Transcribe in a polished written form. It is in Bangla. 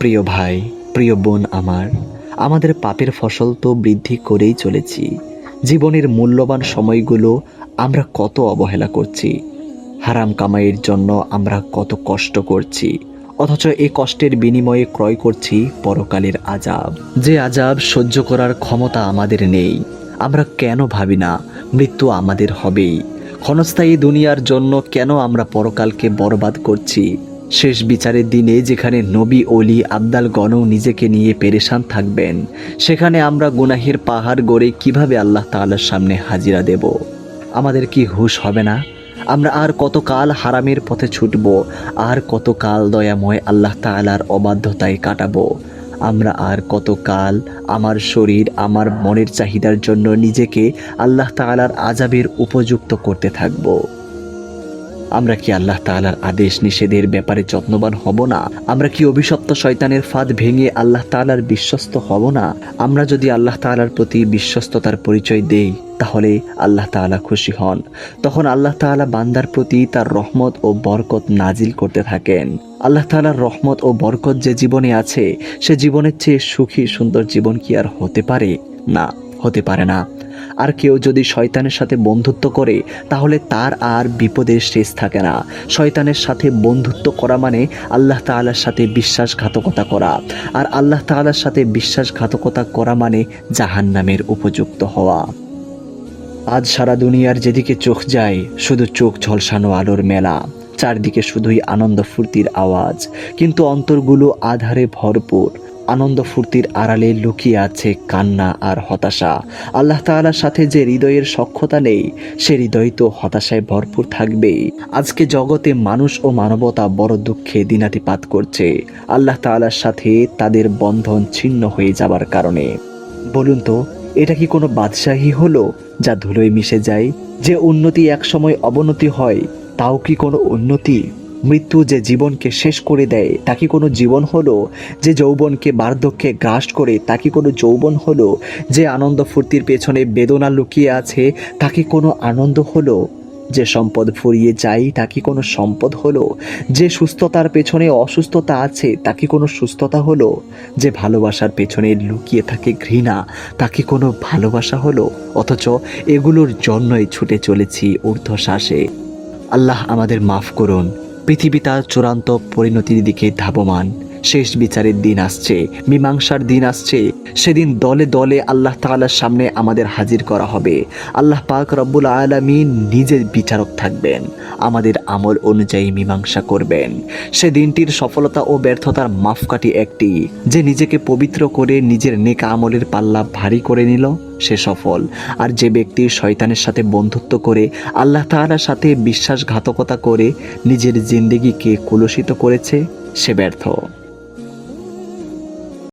প্রিয় ভাই, প্রিয় বোন আমার, আমাদের পাপের ফসল তো বৃদ্ধি করেই চলেছি। জীবনের মূল্যবান সময়গুলো আমরা কত অবহেলা করছি। হারাম কামাইয়ের জন্য আমরা কত কষ্ট করছি, অথচ এই কষ্টের বিনিময়ে ক্রয় করছি পরকালের আযাব। যে আযাব সহ্য করার ক্ষমতা আমাদের নেই। আমরা কেন ভাবি না মৃত্যু আমাদের হবেই? ক্ষণস্থায়ী দুনিয়ার জন্য কেন আমরা পরকালকে বরবাদ করছি? শেষ বিচারের দিনে যেখানে নবী অলি আবদালগণও নিজেকে নিয়ে পেরেশান থাকবেন, সেখানে আমরা গুনাহের পাহাড় গড়ে কিভাবে আল্লাহ তাআলার সামনে হাজিরা দেব? আমাদের কি হুঁশ হবে না? আমরা আর কতকাল হারামের পথে ছুটব? আর কতকাল দয়াময় আল্লাহ তাআলার অবাধ্যতায় কাটাবো? আমরা আর কতকাল আমার শরীর, আমার মনের চাহিদার জন্য নিজেকে আল্লাহ তাআলার আযাবের উপযুক্ত করতে থাকব? আমরা কি আল্লাহ তাআলার আদেশ নিষেধের ব্যাপারে যত্নবান হব না? আমরা কি অভিশপ্ত শয়তানের ফাঁদ ভেঙে আল্লাহ তাআলার বিশ্বস্ত হব না? আমরা যদি আল্লাহ তাআলার প্রতি বিশ্বস্ততার পরিচয় দেই, তাহলে আল্লাহ তাআলা খুশি হন। তখন আল্লাহ তাআলা বান্দার প্রতি তার রহমত ও বরকত নাজিল করতে থাকেন। আল্লাহ তাআলার রহমত ও বরকত যে জীবনে আছে, সে জীবনের চেয়ে সুখী সুন্দর জীবন কি আর হতে পারে? না, হতে পারে না। আর কেউ যদি শয়তানের সাথে বন্ধুত্ব করে, তাহলে তার আর বিপদের শেষ থাকে না। শয়তানের সাথে বন্ধুত্ব করা মানে আল্লাহ তাআলার সাথে বিশ্বাসঘাতকতা করা, আর আল্লাহ তাআলার সাথে বিশ্বাসঘাতকতা করা মানে জাহান্নামের উপযুক্ত হওয়া। আজ সারা দুনিয়ার যেদিকে চোখ যায়, শুধু চোখ ঝলসানো আলোর মেলা। চারদিকে শুধুই আনন্দ ফুর্তির আওয়াজ, কিন্তু অন্তরগুলো আধারে ভরপুর। আনন্দ ফুর্তির আড়ালে লুকিয়ে আছে কান্না আর হতাশা। আল্লাহ তাআলার সাথে যে হৃদয়ের সখ্যতা নেই, সে হৃদয় তো হতাশায় ভরপুর থাকবেই। আজকে জগতে মানুষ ও মানবতা বড় দুঃখে দিনাতিপাত করছে, আল্লাহ তাআলার সাথে তাদের বন্ধন ছিন্ন হয়ে যাবার কারণে। বলুন তো, এটা কি কোনো বাদশাহী হলো যা ধুলোয় মিশে যায়? যে উন্নতি একসময় অবনতি হয়, তাও কি কোনো উন্নতি? মৃত্যু যে জীবনকে শেষ করে দেয়, তা কি কোনো জীবন হলো? যে যৌবনকে বার্ধক্যে গ্রাস করে, তা কি কোনো যৌবন হলো? যে আনন্দ ফুর্তির পেছনে বেদনা লুকিয়ে আছে, তা কি কোনো আনন্দ হলো? যে সম্পদ ফুরিয়ে যায়, তা কি কোনো সম্পদ হলো? যে সুস্থতার পেছনে অসুস্থতা আছে, তা কি কোনো সুস্থতা হলো? যে ভালোবাসার পেছনে লুকিয়ে থাকে ঘৃণা, তা কি কোনো ভালোবাসা হলো? অথচ এগুলোর জন্যই ছুটে চলেছি ঊর্ধ্বশ্বাসে। আল্লাহ আমাদের মাফ করুন। পৃথিবী তার চূড়ান্ত পরিণতির দিকে ধাবমান। শেষ বিচারের দিন আসছে, মীমাংসার দিন আসছে। সেদিন দলে দলে আল্লাহ তাআলার সামনে আমাদের হাজির করা হবে। আল্লাহ পাক রব্বুল আলামিন নিজে বিচারক থাকবেন, আমাদের আমল অনুযায়ী মীমাংসা করবেন। সে দিনটির সফলতা ও ব্যর্থতার মাপকাঠি একটি: যে নিজেকে পবিত্র করে নিজের নেক আমলের পাল্লা ভারী করে নিল, সে সফল। আর যে ব্যক্তি শয়তানের সাথে বন্ধুত্ব করে আল্লাহ তাআলার সাথে বিশ্বাসঘাতকতা করে নিজের জিন্দেগিকে কলুষিত করেছে, সে ব্যর্থ।